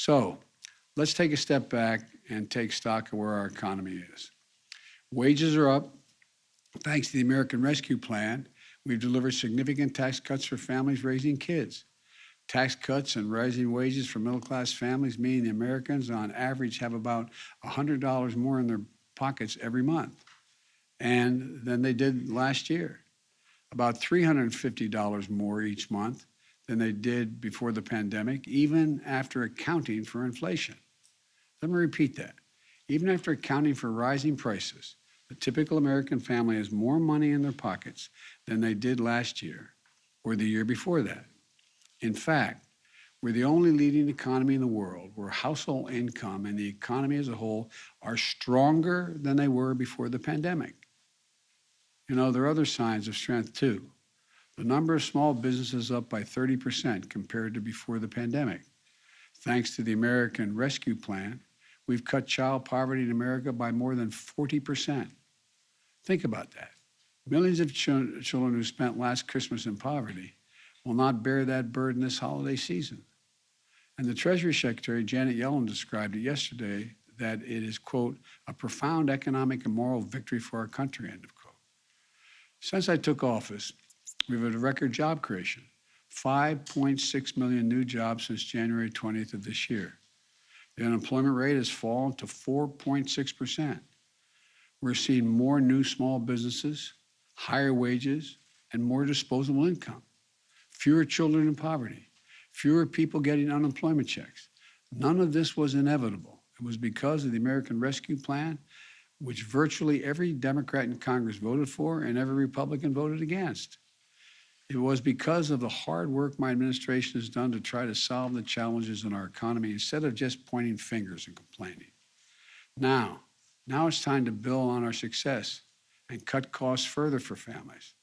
So let's take a step back and take stock of where our economy is. Wages are up. Thanks to the American Rescue Plan, we've delivered significant tax cuts for families raising kids. Tax cuts and rising wages for middle-class families mean the Americans on average have about $100 more in their pockets every month and than they did last year. About $350 more each month than they did before the pandemic, even after accounting for inflation. Let me repeat that. Even after accounting for rising prices, the typical American family has more money in their pockets than they did last year or the year before that. In fact, we're the only leading economy in the world where household income and the economy as a whole are stronger than they were before the pandemic. You know, there are other signs of strength too. The number of small businesses up by 30% compared to before the pandemic. Thanks to the American Rescue Plan, we've cut child poverty in America by more than 40%. Think about that. Millions of children who spent last Christmas in poverty will not bear that burden this holiday season. And the Treasury Secretary, Janet Yellen, described it yesterday that it is, quote, a profound economic and moral victory for our country, end of quote. Since I took office, we've had a record job creation, 5.6 million new jobs since January 20th of this year. The unemployment rate has fallen to 4.6%. We're seeing more new small businesses, higher wages, and more disposable income. Fewer children in poverty, fewer people getting unemployment checks. None of this was inevitable. It was because of the American Rescue Plan, which virtually every Democrat in Congress voted for and every Republican voted against. It was because of the hard work my administration has done to try to solve the challenges in our economy instead of just pointing fingers and complaining. Now it's time to build on our success and cut costs further for families.